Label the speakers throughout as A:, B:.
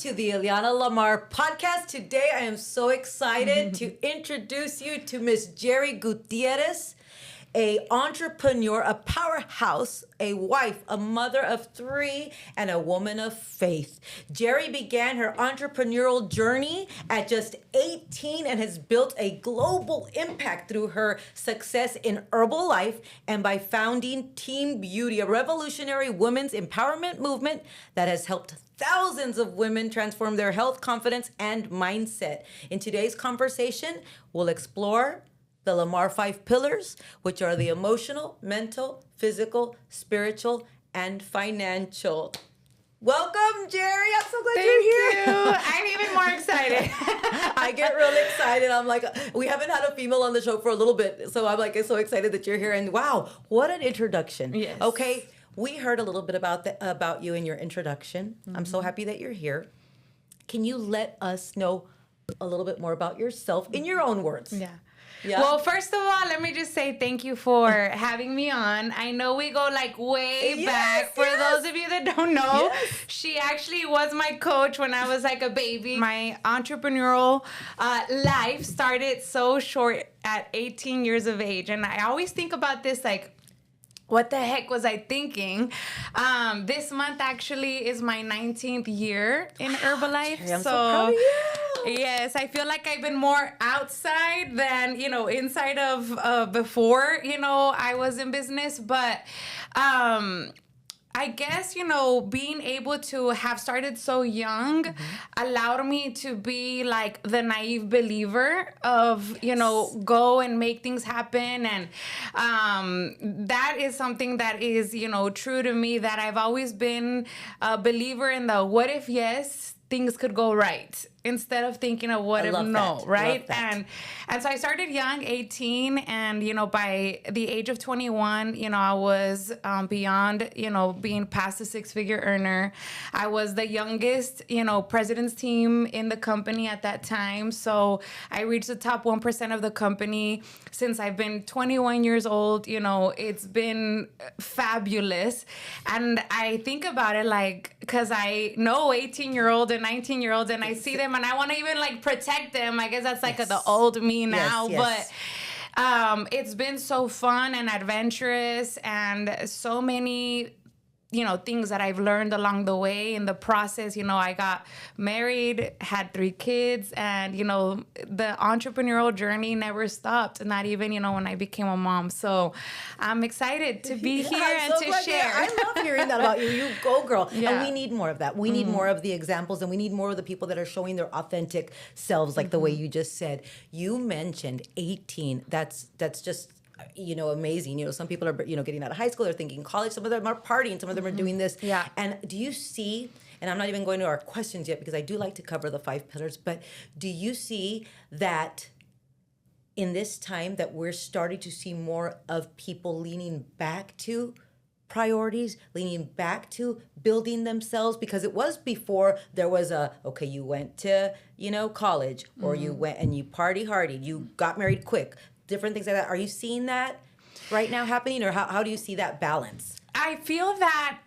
A: to the Ileana Lamar Podcast. Today I am so excited to introduce you to Miss Gery Gutierrez, a entrepreneur, a powerhouse, a wife, a mother of three, and a woman of faith. Gery began her entrepreneurial journey at just 18 and has built a global impact through her success in Herbalife and by founding Team Beauty, a revolutionary women's empowerment movement that has helped thousands of women transform their health, confidence, and mindset. In today's conversation, we'll explore the LAMAR FIVE pillars, which are the emotional, mental, physical, spiritual, and financial. Welcome, Gery. I'm so glad you're here.
B: Thank you. I'm even more excited.
A: I get really excited. I'm like, we haven't had a female on the show for a little bit, so I'm like so excited that you're here. And wow, what an introduction.
B: Yes.
A: Okay, we heard a little bit about you in your introduction. Mm-hmm. I'm so happy that you're here. Can you let us know a little bit more about yourself in your own words?
B: Yeah.
A: Yeah.
B: Well, first of all, let me just say thank you for having me on. I know we go like way back. For those of you that don't know, she actually was my coach when I was like a baby. My entrepreneurial life started so short at 18 years of age. And I always think about this like, what the heck was I thinking? This month actually is my 19th year in Herbalife.
A: Gery, I'm so proud of you.
B: Yes, I feel like I've been more outside than, inside of before, I was in business. But I guess, being able to have started so young allowed me to be like the naive believer of, go and make things happen. And that is something that is, true to me, that I've always been a believer in the what if yes, things could go right, instead of thinking of what if no, right? And so I started young, 18, and by the age of 21, I was beyond, being past a six-figure earner. I was the youngest, president's team in the company at that time. So I reached the top 1% of the company. Since I've been 21 years old, it's been fabulous. And I think about it like, because I know 18-year-old and 19-year-olds, and I see them and I want to even like protect them. I guess that's like the old me now. But it's been so fun and adventurous, and so many things that I've learned along the way in the process. I got married, had 3 kids, and, the entrepreneurial journey never stopped, not even, when I became a mom. So I'm excited to be here and to share.
A: I love hearing that about you. You go, girl. Yeah. And we need more of that. We need more of the examples, and we need more of the people that are showing their authentic selves, like the way you just said. You mentioned 18. That's just amazing. Some people are, getting out of high school, they're thinking college, some of them are partying, some of them are doing this.
B: Yeah.
A: And do you see, and I'm not even going to our questions yet because I do like to cover the 5 pillars, but do you see that in this time that we're starting to see more of people leaning back to priorities, leaning back to building themselves? Because it was before there was you went to, college, or you went and you party hardy, you got married quick, different things like that. Are you seeing that right now happening, or how do you see that balance?
B: I feel that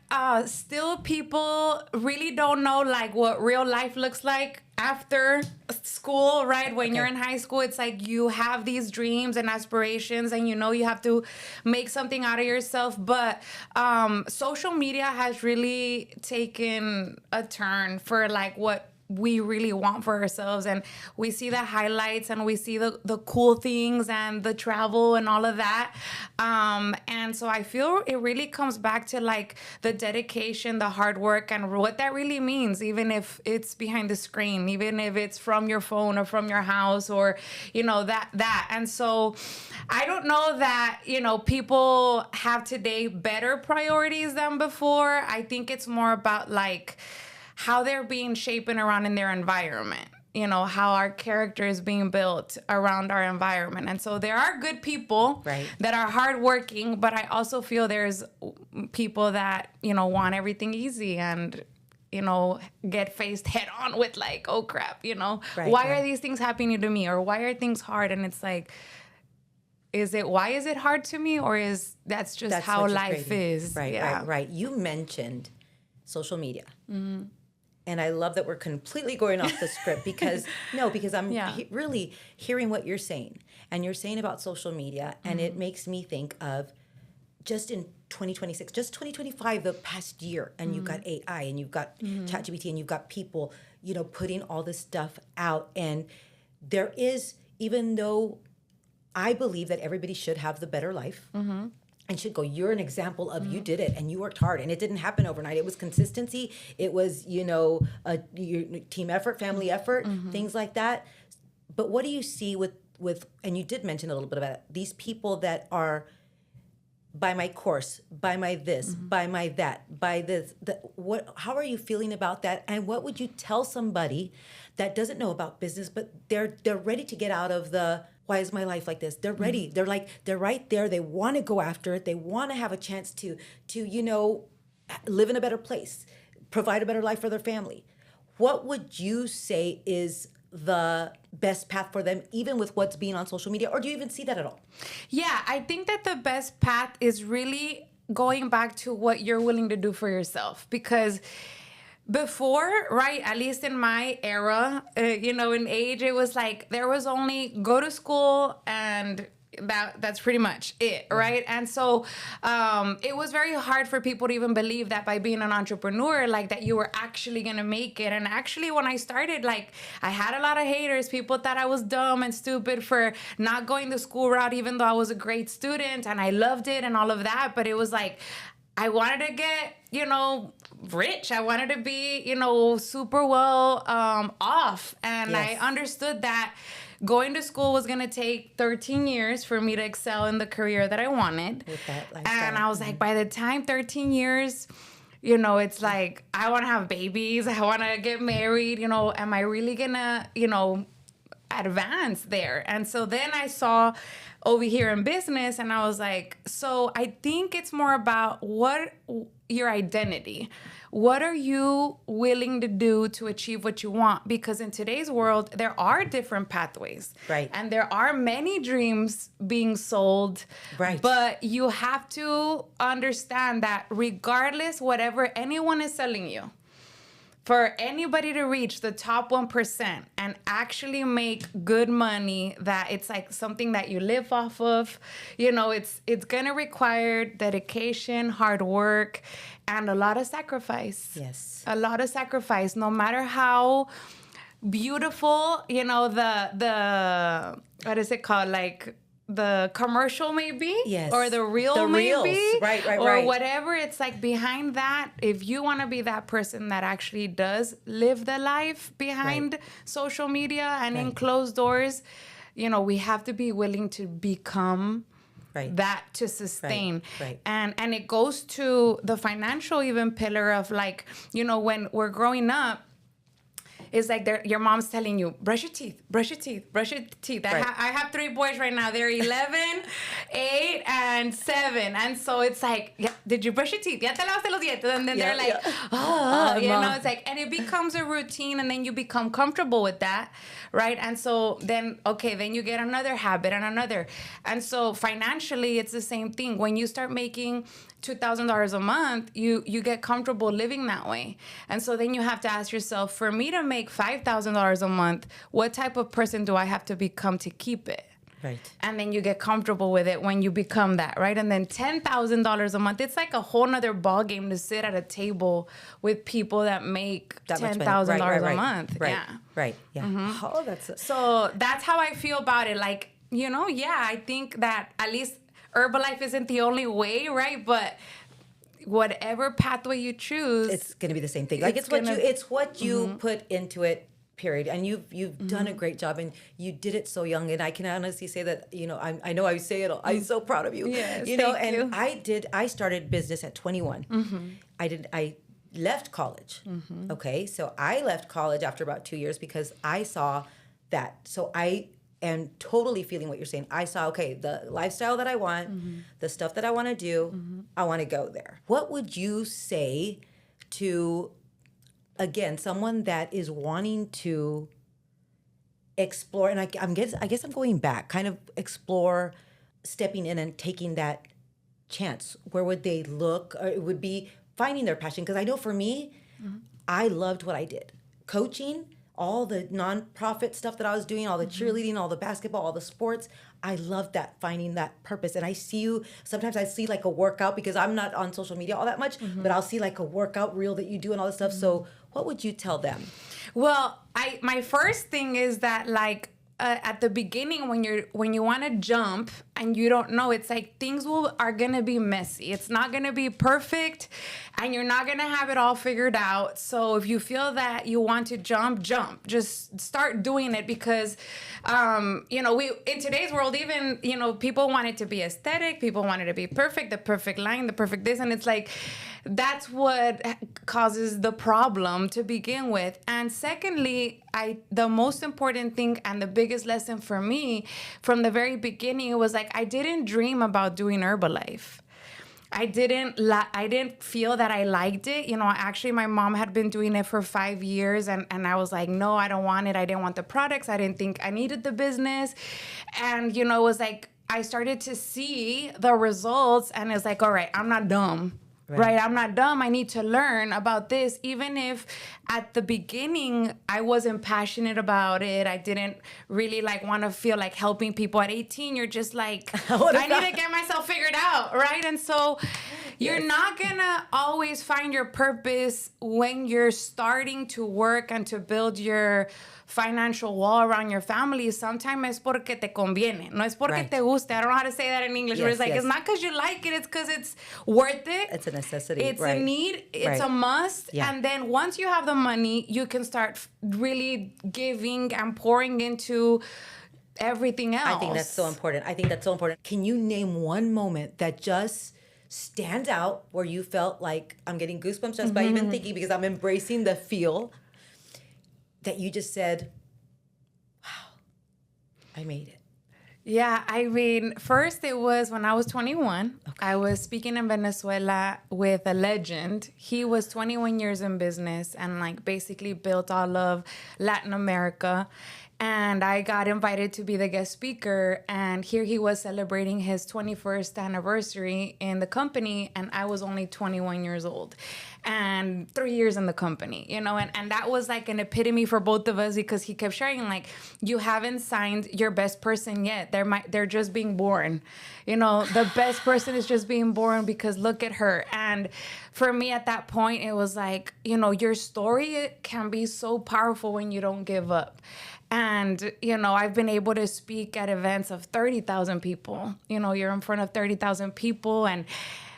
B: still people really don't know like what real life looks like after school, right? When you're in high school, it's like you have these dreams and aspirations, and you have to make something out of yourself. But social media has really taken a turn for like what we really want for ourselves, and we see the highlights, and we see the cool things and the travel and all of that, and so I feel it really comes back to like the dedication, the hard work, and what that really means, even if it's behind the screen, even if it's from your phone or from your house, or that. And so I don't know that people have today better priorities than before. I think it's more about like how they're being shaped around in their environment, how our character is being built around our environment. And so there are good people that are hardworking, but I also feel there's people that, want everything easy and, get faced head on with like, oh crap, why are these things happening to me? Or why are things hard? And it's like, why is it hard to me? Or that's how life is?
A: Right. You mentioned social media. And I love that we're completely going off the script because I'm really hearing what you're saying. And you're saying about social media, and it makes me think of just in 2026, just 2025, the past year, and you've got AI, and you've got ChatGPT, and you've got people, putting all this stuff out. And there is, even though I believe that everybody should have the better life, and should go, you're an example of you did it and you worked hard and it didn't happen overnight. It was consistency. It was, your team effort, family effort, things like that. But what do you see with, and you did mention a little bit about it, these people that are buy my course, buy my this, buy my that, buy this, how are you feeling about that? And what would you tell somebody that doesn't know about business, but they're ready to get out of the, why is my life like this? They're ready. They're right there. They want to go after it. They want to have a chance to live in a better place, provide a better life for their family. What would you say is the best path for them, even with what's being on social media? Or do you even see that at all?
B: Yeah, I think that the best path is really going back to what you're willing to do for yourself. Because before, right, at least in my era, in age, it was like there was only go to school and that's pretty much it, right? And so it was very hard for people to even believe that by being an entrepreneur, like that you were actually going to make it. And actually when I started, like I had a lot of haters. People thought I was dumb and stupid for not going the school route, even though I was a great student and I loved it and all of that. But it was like, I wanted to get, rich. I wanted to be, super well off. And
A: Yes.
B: I understood that going to school was going to take 13 years for me to excel in the career that I wanted.
A: With that lifestyle.
B: And I was like, by the time 13 years, it's like, I want to have babies. I want to get married. Am I really going to, advance there? And so then I saw over here in business and I was like, so I think it's more about your identity. What are you willing to do to achieve what you want? Because in today's world, there are different pathways.
A: Right.
B: And there are many dreams being sold.
A: Right.
B: But you have to understand that regardless, whatever anyone is selling you, for anybody to reach the top 1% and actually make good money, that it's like something that you live off of, it's going to require dedication, hard work, and a lot of sacrifice.
A: Yes.
B: A lot of sacrifice, no matter how beautiful, the what is it called? Like the commercial maybe,
A: Yes.
B: or the reel
A: The reels.
B: maybe,
A: Right,
B: or
A: right.
B: whatever. It's like behind that, if you want to be that person that actually does live the life behind social media and in closed doors, we have to be willing to become that to sustain.
A: Right.
B: And it goes to the financial even pillar of like, when we're growing up, it's like your mom's telling you, brush your teeth, brush your teeth, brush your teeth.
A: Right.
B: I have 3 boys right now. They're 11, 8, and 7. And so it's like, yeah, did you brush your teeth? Ya te lavaste los dientes. And then they're like, it's like, and it becomes a routine and then you become comfortable with that, right? And so then you get another habit and another. And so financially, it's the same thing. When you start making $2,000 a month, you get comfortable living that way. And so then you have to ask yourself, for me to make $5,000 a month, what type of person do I have to become to keep it?
A: Right.
B: And then you get comfortable with it when you become that, right? And then $10,000 a month, it's like a whole nother ball game to sit at a table with people that make $10,000 a month.
A: Right.
B: Yeah.
A: Right. Yeah. Oh,
B: So that's how I feel about it. Like, I think that at least Herbalife isn't the only way, right? But whatever pathway you choose,
A: it's going to be the same thing. Like it's what you put into it. Period. And you've done a great job, and you did it so young. And I can honestly say that I know I say it all. I'm so proud of you.
B: Yes,
A: thank you.
B: and
A: I started business at 21. I left college. Okay, so I left college after about 2 years because I saw that. So I am totally feeling what you're saying. I saw, the lifestyle that I want, the stuff that I want to do, I want to go there. What would you say to, again, someone that is wanting to explore, and I guess I'm going back, kind of explore stepping in and taking that chance? Where would they look? Or it would be finding their passion. Because I know for me, I loved what I did. Coaching, all the nonprofit stuff that I was doing, all the cheerleading, all the basketball, all the sports. I loved that, finding that purpose. And I see you, sometimes I see like a workout, because I'm not on social media all that much, but I'll see like a workout reel that you do and all this stuff. So what would you tell them?
B: Well, my first thing is that, like, at the beginning, when you want to jump and you don't know, it's like things are gonna be messy. It's not gonna be perfect, and you're not gonna have it all figured out. So if you feel that you want to jump. Just start doing it, because we in today's world, even people want it to be aesthetic, people want it to be perfect, the perfect line, the perfect this, and it's like that's what causes the problem to begin with. And secondly, the most important thing and the biggest lesson for me from the very beginning was like, I didn't dream about doing Herbalife. I didn't feel that I liked it. Actually, my mom had been doing it for 5 years, and I was like, no, I don't want it. I didn't want the products. I didn't think I needed the business. And, it was like, I started to see the results, and it's like, all right, I'm not dumb. Right. I'm not dumb. I need to learn about this. Even if at the beginning I wasn't passionate about it, I didn't really want to feel like helping people. At 18, you're just like, I need to get myself figured out. Right. And so you're not going to always find your purpose when you're starting to work and to build your financial wall around your family. Sometimes es porque te conviene. No es porque te guste. I don't know how to say that in English. But it's like, it's not because you like it. It's because it's worth it.
A: It's a necessity.
B: It's a need. It's a must. Yeah. And then once you have the money, you can start really giving and pouring into everything else.
A: I think that's so important. Can you name one moment that just stands out where you felt like, I'm getting goosebumps just by even thinking, because I'm embracing the feel, that you just said, wow, I made it?
B: Yeah, I mean, first it was when I was 21. Okay. I was speaking in Venezuela with a legend. He was 21 years in business and basically built all of Latin America. And I got invited to be the guest speaker. And here he was celebrating his 21st anniversary in the company. And I was only 21 years old and 3 years in the company, and that was like an epitome for both of us, because he kept sharing, you haven't signed your best person yet. They're just being born. The best person is just being born, because look at her. And for me at that point, it was like, your story can be so powerful when you don't give up. And, I've been able to speak at events of 30,000 people. You're in front of 30,000 people. And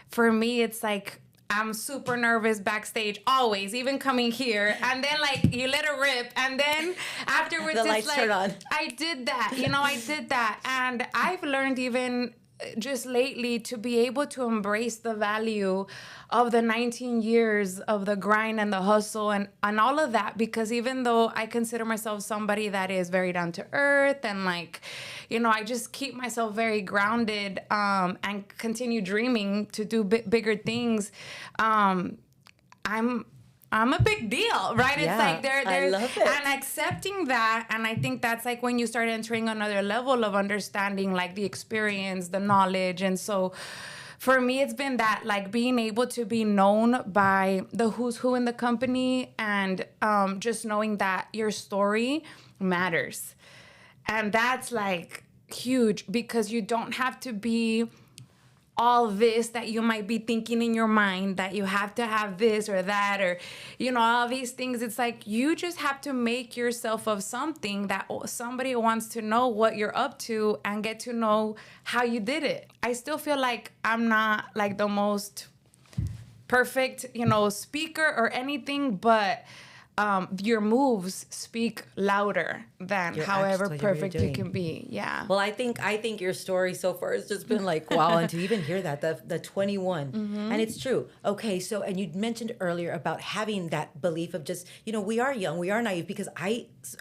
B: for me, it's like, I'm super nervous backstage, always, even coming here. And then, you let it rip. And then afterwards,
A: the lights turn on.
B: I did that. I did that. And I've learned even just lately to be able to embrace the value of the 19 years of the grind and the hustle and all of that, because even though I consider myself somebody that is very down to earth and I just keep myself very grounded and continue dreaming to do bigger things, I'm a big deal, right?
A: Yeah,
B: it's like
A: I love it.
B: And accepting that, and I think that's when you start entering another level of understanding, the experience, the knowledge. And so for me, it's been that, being able to be known by the who's who in the company, and just knowing that your story matters. And that's huge, because you don't have to be all this that you might be thinking in your mind, that you have to have this or that, or, all these things. It's you just have to make yourself of something that somebody wants to know what you're up to and get to know how you did it. I still feel like I'm not the most perfect, speaker or anything, but your moves speak louder than however perfect you can be. Yeah.
A: Well, I think your story so far has just been wow, and to even hear that, the 21, and it's true. Okay, so, and you mentioned earlier about having that belief of just, we are young, we are naive, because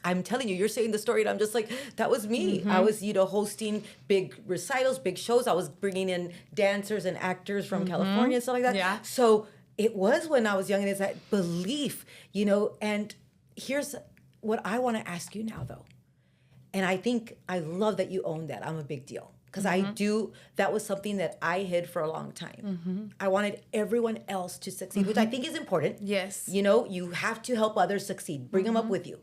A: I'm telling you, you're saying the story, and I'm just that was me. I was, hosting big recitals, big shows. I was bringing in dancers and actors from California and stuff like that.
B: Yeah.
A: So it was when I was young, and it's that belief, and here's what I want to ask you now, though. And I love that you own that. I'm a big deal. because that was something that I hid for a long time. I wanted everyone else to succeed, which I think is important.
B: Yes.
A: You know, you have to help others succeed, bring them up with you.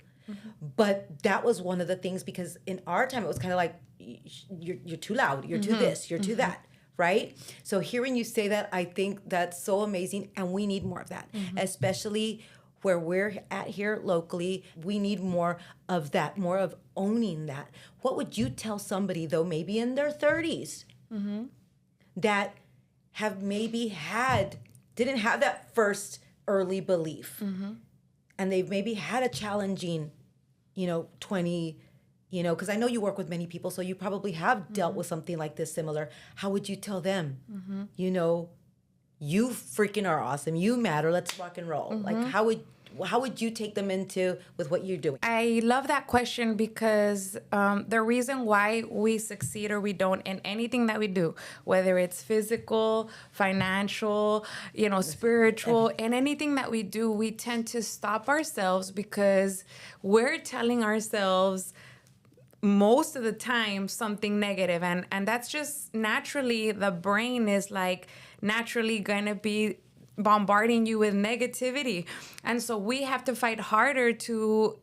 A: But that was one of the things, because in our time, it was kind of like, you're too loud, you're too this, you're too that. Right? So hearing you say that, I think that's so amazing. And we need more of that, especially where we're at here locally. We need more of that, more of owning that. What would you tell somebody, though, maybe in their 30s, that have maybe didn't have that first early belief, and they've maybe had a challenging, 20, because I know you work with many people, so you probably have dealt with something like this similar. How would you tell them, you freaking are awesome, you matter, let's rock and roll? Like, how would you take them into with what you're doing?
B: I love that question, because the reason why we succeed or we don't in anything that we do, whether it's physical, financial, spiritual, and anything that we do, we tend to stop ourselves because we're telling ourselves most of the time something negative, and that's just naturally, the brain is like naturally gonna be bombarding you with negativity. And so we have to fight harder to,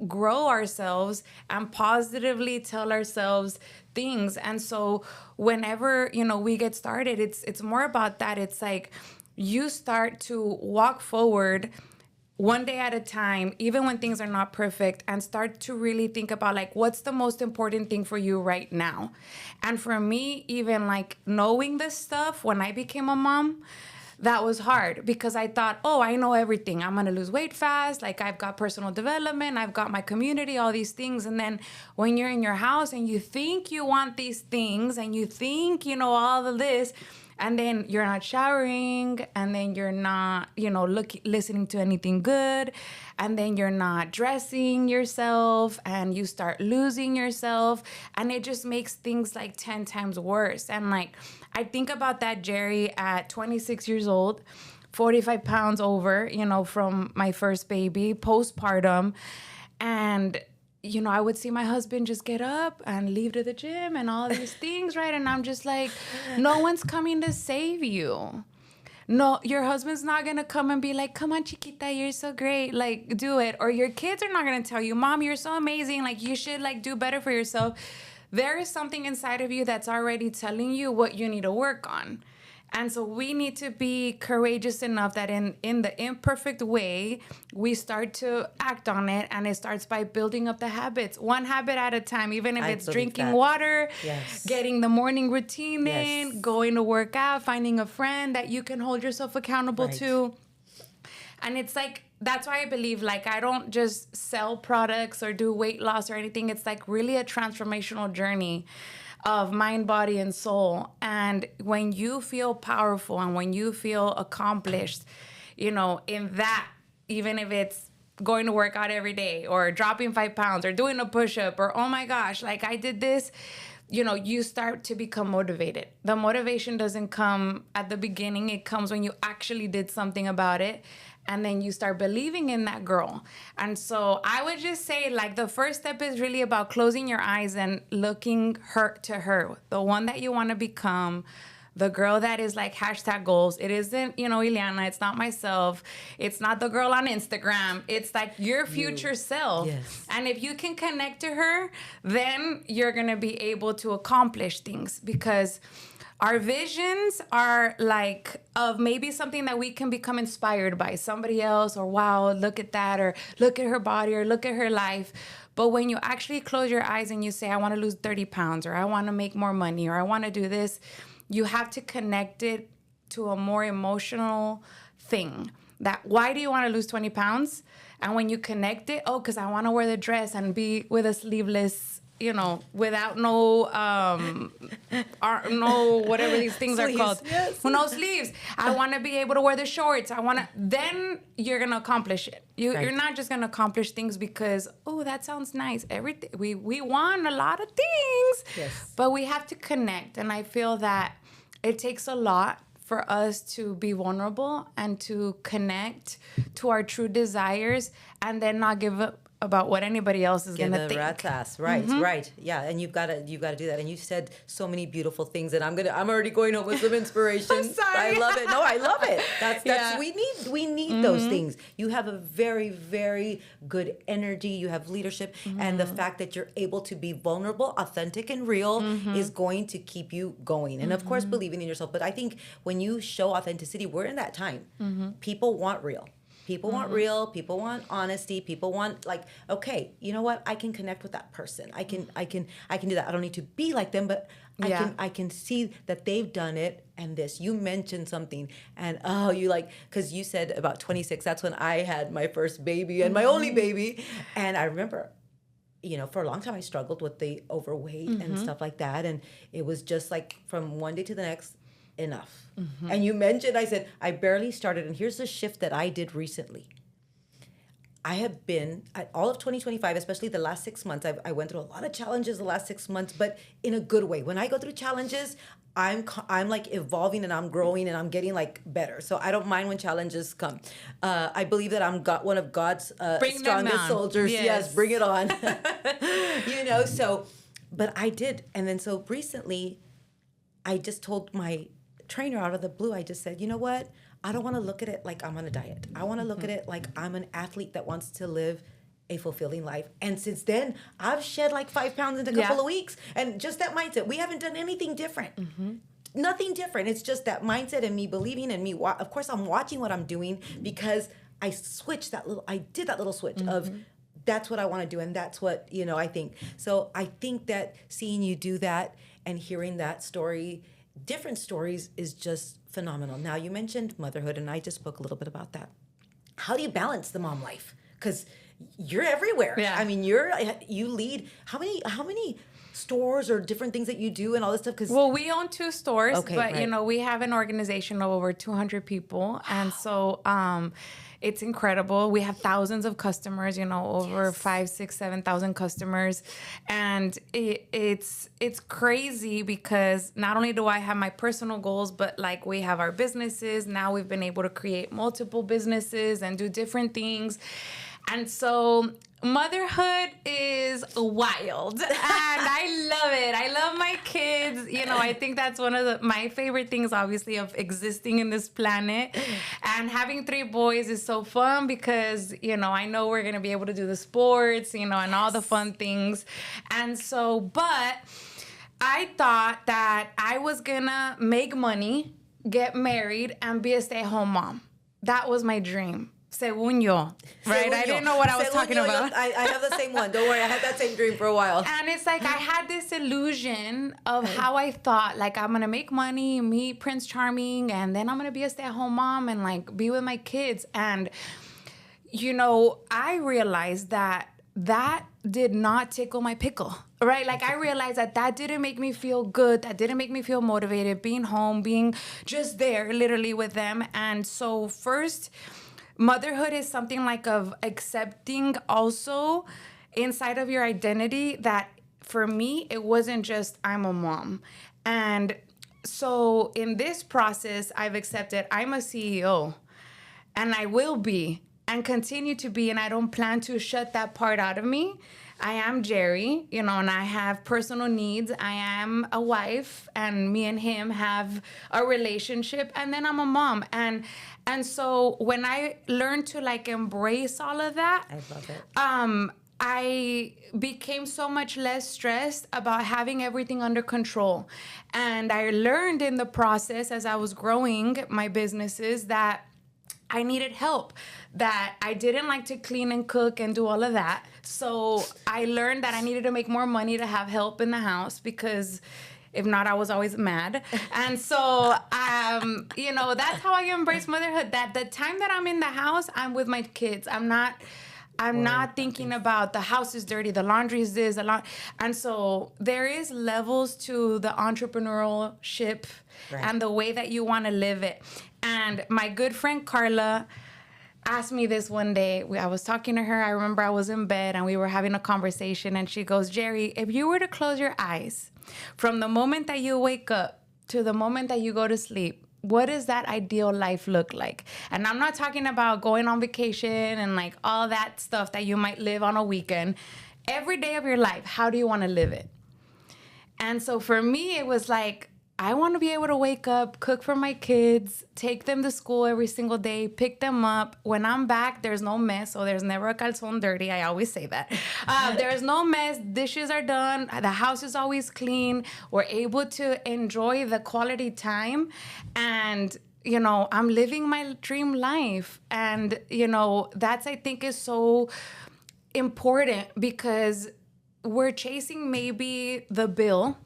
B: grow ourselves and positively tell ourselves things. And so whenever, we get started, it's more about that. It's like you start to walk forward one day at a time, even when things are not perfect, and start to really think about like, what's the most important thing for you right now? And for me, even like knowing this stuff, when I became a mom, that was hard, because I thought, I know everything. I'm going to lose weight fast. Like, I've got personal development. I've got my community, all these things. And then when you're in your house and you think you want these things and you think, all of this, and then you're not showering, and then you're not, listening to anything good, and then you're not dressing yourself, and you start losing yourself, and it just makes things like 10 times worse. And like, I think about that Gery at 26 years old, 45 pounds over, from my first baby, postpartum, and I would see my husband just get up and leave to the gym and all these things, right? And I'm just like, no one's coming to save you. No, your husband's not going to come and be like, come on, chiquita, you're so great. Like, do it. Or your kids are not going to tell you, Mom, you're so amazing. Like, you should, like, do better for yourself. There is something inside of you that's already telling you what you need to work on. And so we need to be courageous enough that in the imperfect way, we start to act on it. And it starts by building up the habits, one habit at a time, even if it's drinking water, getting the morning routine in, going to work out, finding a friend that you can hold yourself accountable to. And it's like, that's why I believe, like, I don't just sell products or do weight loss or anything. It's like really a transformational journey of mind, body, and soul. And when you feel powerful and when you feel accomplished, in that, even if it's going to work out every day or dropping 5 pounds or doing a push-up or, oh my gosh, like I did this, you start to become motivated. The motivation doesn't come at the beginning. It comes when you actually did something about it. And then you start believing in that girl. And so I would just say, like, the first step is really about closing your eyes and looking to her, the one that you want to become, the girl that is like #goals. It isn't, Ileana, it's not myself. It's not the girl on Instagram. It's like your future self.
A: Yes.
B: And if you can connect to her, then you're going to be able to accomplish things, because our visions are like of maybe something that we can become inspired by somebody else, or wow, look at that, or look at her body, or look at her life. But when you actually close your eyes and you say, I want to lose 30 pounds, or I want to make more money, or I want to do this, you have to connect it to a more emotional thing. That why do you want to lose 20 pounds? And when you connect it, because I want to wear the dress and be with a sleeveless, without no whatever these things sleeves, are called. Yes. No sleeves. I want to be able to wear the shorts. Then you're going to accomplish it. You're not just going to accomplish things because, that sounds nice. Everything we want a lot of things, yes, but we have to connect. And I feel that it takes a lot for us to be vulnerable and to connect to our true desires, and then not give up about what anybody else is going to think.
A: Rat's ass. Right, right. Yeah, and you've got to do that. And you said so many beautiful things, and I'm already going home with some inspiration.
B: I'm sorry.
A: I love it. No, I love it. That's we need those things. You have a very, very good energy. You have leadership, and the fact that you're able to be vulnerable, authentic, and real is going to keep you going. And of course, believing in yourself. But I think when you show authenticity, we're in that time. People want real. People want real. People want honesty. People want like, okay, you know what? I can connect with that person. I can do that. I don't need to be like them, but I can see that they've done it. And this, you mentioned something, and because you said about 26. That's when I had my first baby and my only baby, and I remember, for a long time I struggled with the overweight and stuff like that, and it was just like from one day to the next. Enough. And you mentioned, I said, I barely started. And here's the shift that I did recently. I have been, all of 2025, especially the last 6 months, I went through a lot of challenges the last 6 months, but in a good way. When I go through challenges, I'm like evolving and I'm growing and I'm getting like better. So I don't mind when challenges come. I believe that I'm one of God's strongest soldiers. Yes, bring it on. But I did. And then so recently, I just told my trainer out of the blue, I just said, you know what? I don't want to look at it like I'm on a diet. I want to look at it like I'm an athlete that wants to live a fulfilling life. And since then, I've shed like 5 pounds in a couple of weeks. And just that mindset. We haven't done anything different. Nothing different. It's just that mindset and me believing and me. Of course, I'm watching what I'm doing because I did that little switch of that's what I want to do. And that's what, I think. So I think that seeing you do that and hearing that story, different stories, is just phenomenal. Now, you mentioned motherhood, and I just spoke a little bit about that. How do you balance the mom life? Because you're everywhere. Yeah. I mean, you lead. How many stores or different things that you do and all this stuff?
B: Well, we own 2 stores, but we have an organization of over 200 people, and so it's incredible. We have thousands of customers, over 5,000, 6,000, 7,000 customers. And it's crazy because not only do I have my personal goals, but like we have our businesses. Now we've been able to create multiple businesses and do different things. And so motherhood is wild, and I love it. I love my kids. I think that's one of my favorite things, obviously, of existing in this planet. And having 3 boys is so fun because, I know we're going to be able to do the sports, and all the fun things. And so, but I thought that I was going to make money, get married, and be a stay-at-home mom. That was my dream. Según yo, right? I didn't know what I was talking about.
A: I have the same one. Don't worry, I had that same dream for a while.
B: And it's like I had this illusion of how I thought, like, I'm going to make money, meet Prince Charming, and then I'm going to be a stay-at-home mom and, like, be with my kids. And, I realized that did not tickle my pickle, right? Like, I realized that didn't make me feel good. That didn't make me feel motivated, being home, being just there literally with them. And so first, motherhood is something like of accepting also inside of your identity that for me, it wasn't just I'm a mom. And so in this process, I've accepted I'm a CEO and I will be and continue to be, and I don't plan to shut that part out of me. I am Gery, and I have personal needs. I am a wife, and me and him have a relationship, and then I'm a mom. And so when I learned to like embrace all of that,
A: I love it.
B: I became so much less stressed about having everything under control. And I learned in the process as I was growing my businesses that I needed help, that I didn't like to clean and cook and do all of that. So I learned that I needed to make more money to have help in the house because if not, I was always mad. And so, that's how I embrace motherhood, that the time that I'm in the house, I'm with my kids. I'm not thinking about the house is dirty, the laundry is this, and so there is levels to the entrepreneurship and the way that you want to live it. And my good friend Carla asked me this one day. I was talking to her. I remember I was in bed and we were having a conversation, and she goes, Gery, if you were to close your eyes from the moment that you wake up to the moment that you go to sleep, what does that ideal life look like? And I'm not talking about going on vacation and like all that stuff that you might live on a weekend. Every day of your life, how do you want to live it? And so for me, it was like, I want to be able to wake up, cook for my kids, take them to school every single day, pick them up. When I'm back, there's no mess, so there's never a calzone dirty. I always say that. There's no mess. Dishes are done. The house is always clean. We're able to enjoy the quality time. And, I'm living my dream life. And, that's, I think, is so important because we're chasing maybe the bill.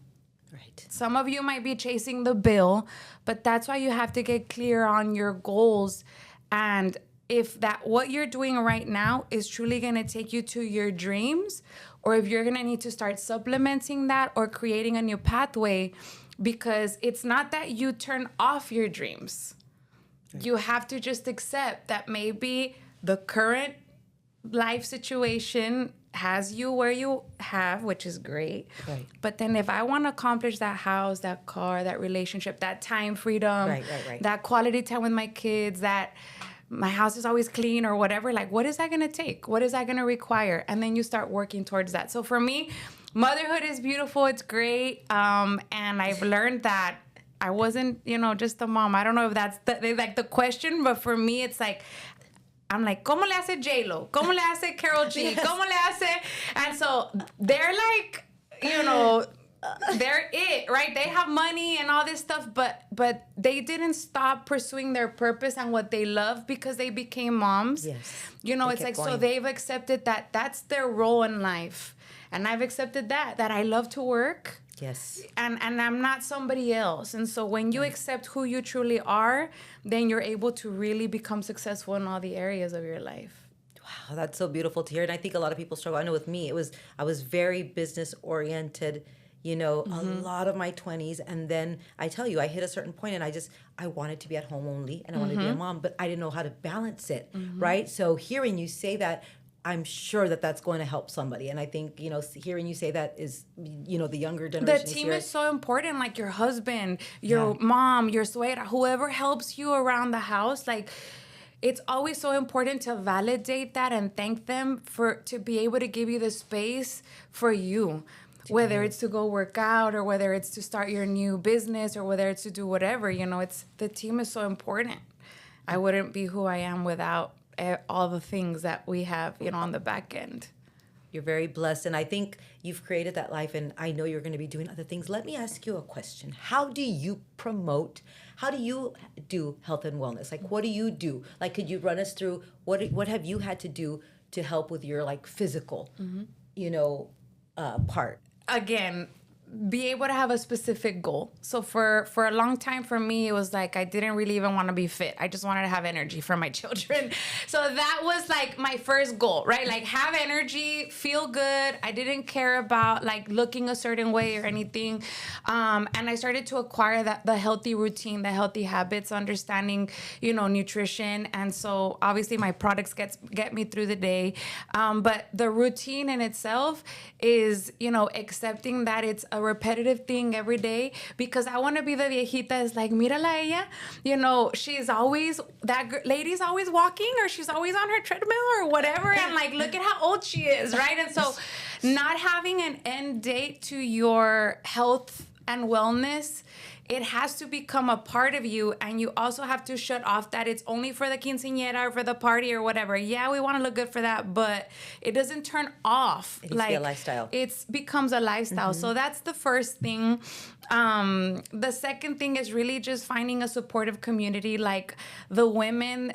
A: Right.
B: Some of you might be chasing the bill, but that's why you have to get clear on your goals. And if that what you're doing right now is truly going to take you to your dreams, or if you're going to need to start supplementing that or creating a new pathway, because it's not that you turn off your dreams. Right. You have to just accept that maybe the current life situation has you where you have, which is great. Right. But then if I want to accomplish that house, that car, that relationship, that time freedom, right. that quality time with my kids, that my house is always clean or whatever, like what is that going to take? What is that going to require? And then you start working towards that. So for me, motherhood is beautiful. It's great. And I've learned that I wasn't, just a mom. I don't know if that's the question, but for me, it's like, I'm like, ¿cómo le hace J-Lo? ¿Cómo le hace Karol G? Yes. ¿Cómo le hace? And so they're like, they're it, right? They have money and all this stuff, but they didn't stop pursuing their purpose and what they love because they became moms. Yes. It's like, going. So they've accepted that that's their role in life. And I've accepted that I love to work.
A: Yes.
B: And I'm not somebody else. And so when you accept who you truly are, then you're able to really become successful in all the areas of your life.
A: Wow, that's so beautiful to hear. And I think a lot of people struggle. I know with me, I was very business oriented, a lot of my 20s. And then I tell you, I hit a certain point and I wanted to be at home only and I wanted to be a mom, but I didn't know how to balance it, right? So hearing you say that, I'm sure that that's going to help somebody. And I think, hearing you say that is, the younger generation.
B: The team is so important, like your husband, your mom, your suegra, whoever helps you around the house. Like, it's always so important to validate that and thank them to be able to give you the space for you. Whether it's to go work out or whether it's to start your new business or whether it's to do whatever, the team is so important. I wouldn't be who I am without all the things that we have, on the back end.
A: You're very blessed. And I think you've created that life and I know you're going to be doing other things. Let me ask you a question. How do you do health and wellness? Like, what do you do? Like, could you run us through what have you had to do to help with your physical, part?
B: Again, be able to have a specific goal. So for a long time for me, it was like I didn't really even want to be fit. I just wanted to have energy for my children. So that was like my first goal, right? Like have energy, feel good. I didn't care about like looking a certain way or anything. And I started to acquire the healthy routine, the healthy habits, understanding, nutrition. And so obviously my products get me through the day. But the routine in itself is, accepting that it's a repetitive thing every day, because I want to be the viejita is like, mírala ella, she's always, lady's always walking or she's always on her treadmill or whatever, and like, look at how old she is, right? And so not having an end date to your health and wellness, it has to become a part of you, and you also have to shut off that it's only for the quinceañera or for the party or whatever. Yeah, we want to look good for that, but it doesn't turn off.
A: It needs to be a lifestyle.
B: It becomes a lifestyle. So that's the first thing. The second thing is really just finding a supportive community, like the women.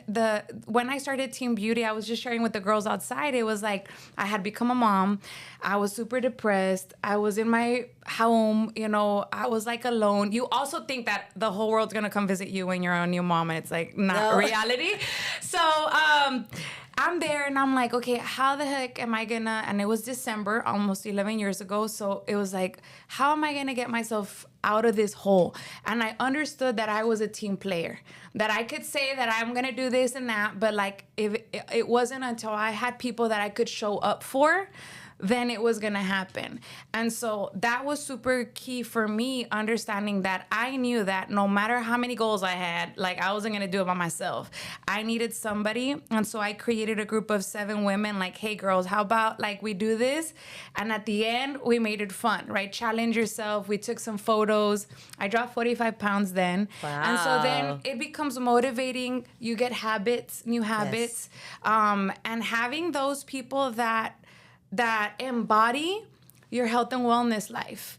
B: When I started Team Beauty, I was just sharing with the girls outside. It was like I had become a mom. I was super depressed. I was in my home, I was like alone. You also think that the whole world's gonna come visit you when you're a new mom, and it's like not reality. So I'm there and I'm like, okay, how the heck am I gonna, and it was December, almost 11 years ago. So it was like, how am I gonna get myself out of this hole? And I understood that I was a team player, that I could say that I'm gonna do this and that, but like if it wasn't until I had people that I could show up for, then it was going to happen. And so that was super key for me, understanding that I knew that no matter how many goals I had, like I wasn't going to do it by myself. I needed somebody. And so I created a group of 7 women, like, hey girls, how about like we do this? And at the end, we made it fun, right? Challenge yourself. We took some photos. I dropped 45 pounds then.
A: Wow.
B: And so then it becomes motivating. You get habits, new habits. Yes. And having those people that embody your health and wellness life.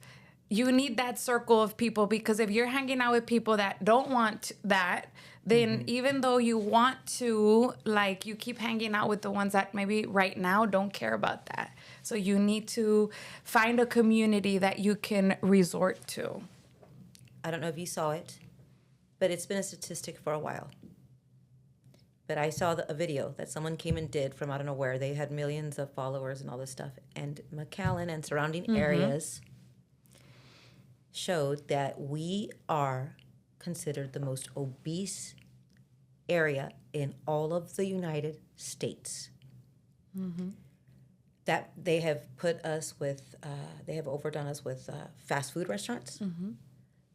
B: You need that circle of people, because if you're hanging out with people that don't want that, then even though you want to, like, you keep hanging out with the ones that maybe right now don't care about that. So you need to find a community that you can resort to.
A: I don't know if you saw it, but it's been a statistic for a while. But I saw a video that someone came and did from I don't know where. They had millions of followers and all this stuff. And McAllen and surrounding areas showed that we are considered the most obese area in all of the United States. That they have put us with, they have overdone us with fast food restaurants.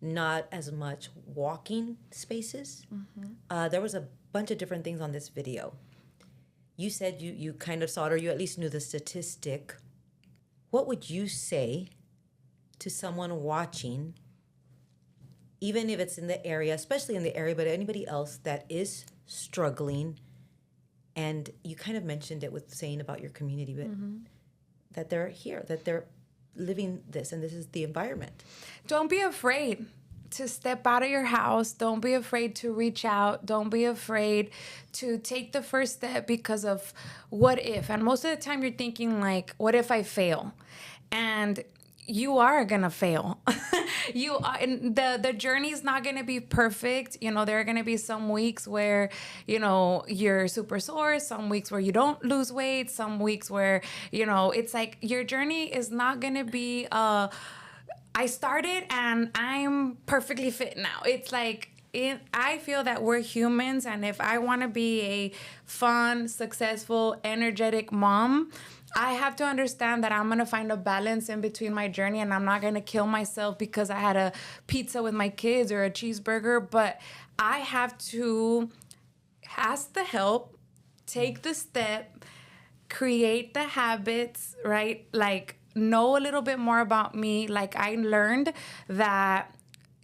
A: Not as much walking spaces. There was a bunch of different things on this video. You said you kind of saw it, or you at least knew the statistic. What would you say to someone watching, even if it's in the area, especially in the area, but anybody else that is struggling? And you kind of mentioned it with saying about your community, but that they're here, that they're living this, and this is the environment.
B: Don't be afraid to step out of your house. Don't be afraid to reach out. Don't be afraid to take the first step because of what if. And most of the time you're thinking like, what if I fail? And you are gonna fail. You are, and the journey is not gonna be perfect. You know, there are gonna be some weeks where, you know, you're super sore, some weeks where you don't lose weight, some weeks where, you know, it's like your journey is not gonna be I started and I'm perfectly fit now. It's like I feel that we're humans, and if I want to be a fun, successful, energetic mom, I have to understand that I'm going to find a balance in between my journey, and I'm not going to kill myself because I had a pizza with my kids or a cheeseburger, but I have to ask the help, take the step, create the habits, right? Like, know a little bit more about me. Like, I learned that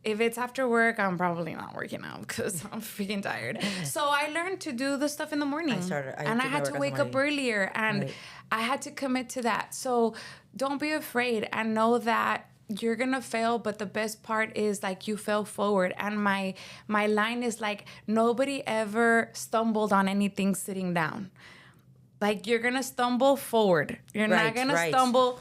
B: if it's after work, I'm probably not working out because I'm freaking tired. So I learned to do the stuff in the morning. I had to wake up earlier, and I had to commit to that. So don't be afraid, and know that you're gonna fail, but the best part is like you fell forward. And my line is like, nobody ever stumbled on anything sitting down. Like, you're gonna stumble forward. You're not gonna stumble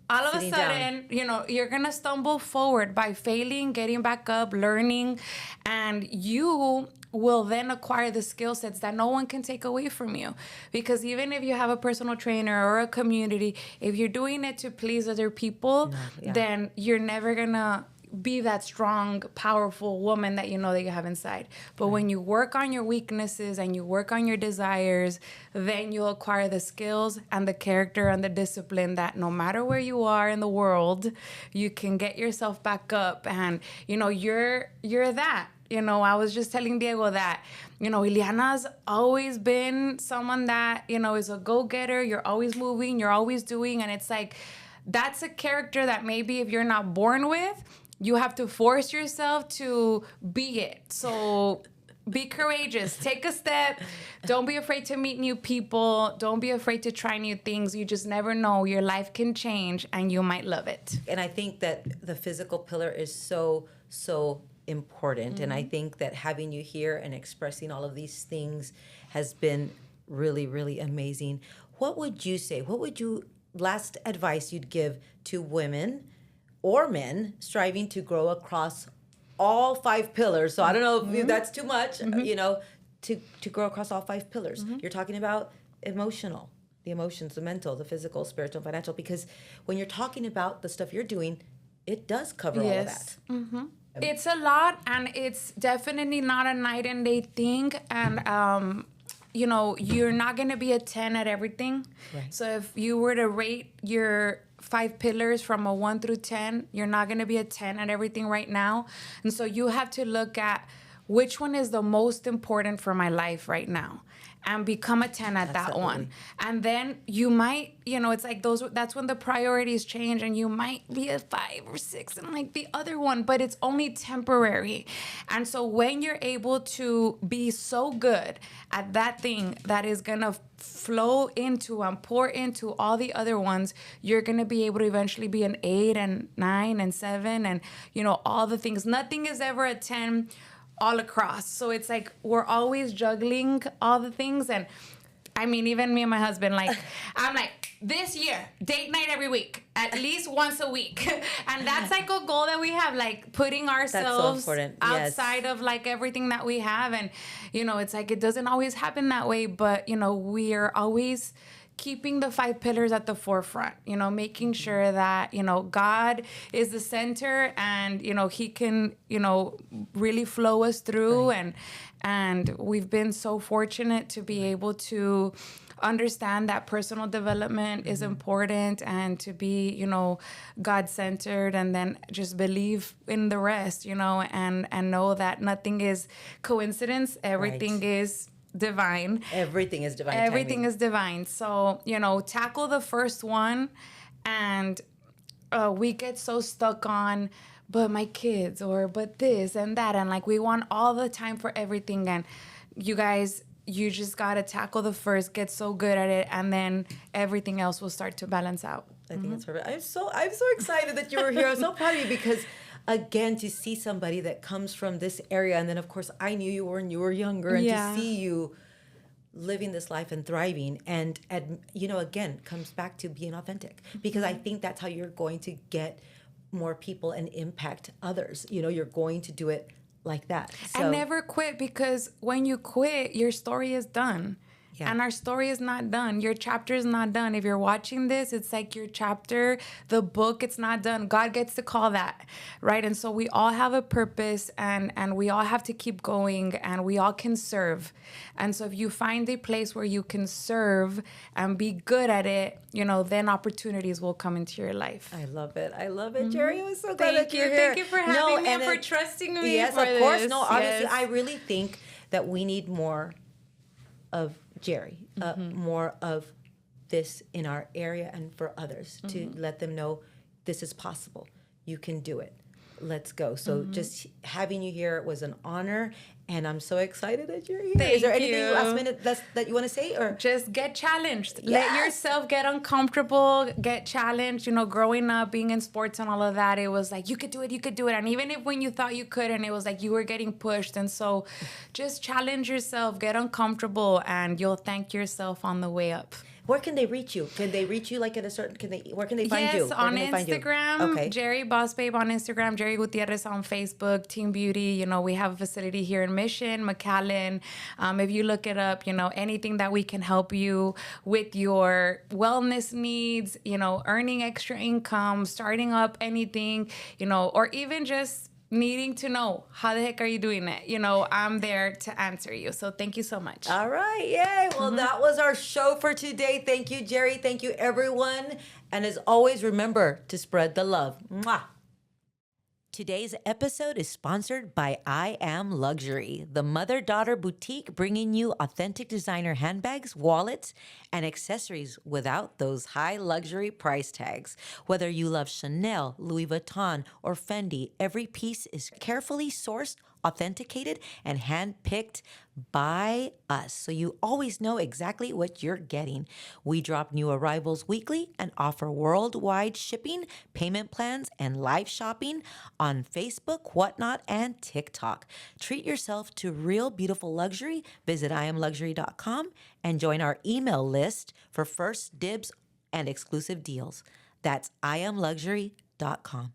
B: all of a sudden, you know, you're going to stumble forward by failing, getting back up, learning, and you will then acquire the skill sets that no one can take away from you. Because even if you have a personal trainer or a community, if you're doing it to please other people, then you're never going to be that strong, powerful woman that you know that you have inside. But when you work on your weaknesses and you work on your desires, then you'll acquire the skills and the character and the discipline that no matter where you are in the world, you can get yourself back up. And, you know, you're that. You know, I was just telling Diego that, you know, Ileana's always been someone that, you know, is a go-getter. You're always moving, you're always doing. And it's like, that's a character that maybe if you're not born with, you have to force yourself to be it. So be courageous. Take a step. Don't be afraid to meet new people. Don't be afraid to try new things. You just never know. Your life can change, and you might love it.
A: And I think that the physical pillar is so important. And I think that having you here and expressing all of these things has been really, really amazing. What would you say? What would you, last advice you'd give to women or men striving to grow across all 5 pillars? So I don't know if that's too much, you know, to grow across all 5 pillars. You're talking about emotional, the emotions, the mental, the physical, spiritual, financial, because when you're talking about the stuff you're doing, it does cover all of that. It's
B: a lot, and it's definitely not a night and day thing. And, you're not going to be a 10 at everything.
A: Right.
B: So if you were to rate your 5 pillars from a 1 through 10, you're not going to be a 10 at everything right now. And so you have to look at which one is the most important for my life right now and become a 10 at that one. And then you might, it's like that's when the priorities change and you might be a 5 or 6 and like the other one, but it's only temporary. And so when you're able to be so good at that thing that is going to flow into and pour into all the other ones, you're going to be able to eventually be an 8 and 9 and 7 and, all the things. Nothing is ever a 10 all across. So it's like we're always juggling all the things. And I mean, even me and my husband, like, I'm like, this year, date night every week, at least once a week. And that's like a goal that we have, like putting ourselves outside of like everything that we have. And, it's like it doesn't always happen that way, but, we are always keeping the 5 pillars at the forefront, making sure that, God is the center and, he can, really flow us through. Right. And we've been so fortunate to be able to understand that personal development is important and to be, God-centered, and then just believe in the rest, and know that nothing is coincidence. Everything is divine.
A: Everything is divine.
B: Everything is divine. So, tackle the first one, and we get so stuck on, but my kids, or but this and that, and like we want all the time for everything. And you guys, you just gotta tackle the first, get so good at it, and then everything else will start to balance out.
A: I think that's perfect. I'm so excited that you were here. I'm so proud of you because, again, to see somebody that comes from this area, and then of course I knew you when you were younger, and to see you living this life and thriving, and again, comes back to being authentic, because I think that's how you're going to get more people and impact others. You're going to do it like that. So,
B: and never quit, because when you quit, your story is done. Yeah. And our story is not done. Your chapter is not done. If you're watching this, it's like your chapter, the book, it's not done. God gets to call that, right? And so we all have a purpose, and we all have to keep going, and we all can serve. And so if you find a place where you can serve and be good at it, then opportunities will come into your life.
A: I love it. I love it, Gery. I'm so glad that you're here.
B: Thank you for having me and for trusting me.
A: Yes,
B: for
A: of course.
B: This.
A: No, obviously, I really think that we need more of Gery, more of this in our area and for others, to let them know this is possible. You can do it. Let's go. So just having you here was an honor, and I'm so excited that you're here. Is there anything last minute that you want to say, or
B: just get challenged? Yes. Let yourself get uncomfortable, get challenged. Growing up, being in sports and all of that, it was like you could do it. And even if when you thought you couldn't, it was like you were getting pushed. And so, just challenge yourself, get uncomfortable, and you'll thank yourself on the way up.
A: Where can they reach you? Can they reach you like at a certain? Where can they find you?
B: Yes, on Instagram. Okay. Gery Boss Babe on Instagram. Gery Gutierrez on Facebook. Team Beauty. We have a facility here in Mission, McAllen. If you look it up, anything that we can help you with your wellness needs. Earning extra income, starting up anything. Or even just needing to know how the heck are you doing it. I'm there to answer you. So thank you so much.
A: All right. Yay. Well, that was our show for today. Thank you, Gery. Thank you, everyone. And as always, remember to spread the love. Mwah. Today's episode is sponsored by I Am Luxury, the mother-daughter boutique bringing you authentic designer handbags, wallets, and accessories without those high luxury price tags. Whether you love Chanel, Louis Vuitton, or Fendi, every piece is carefully sourced, authenticated, and handpicked by us, so you always know exactly what you're getting. We drop new arrivals weekly and offer worldwide shipping, payment plans, and live shopping on Facebook, Whatnot, and TikTok. Treat yourself to real beautiful luxury. Visit IamLuxury.com and join our email list for first dibs and exclusive deals. That's IamLuxury.com.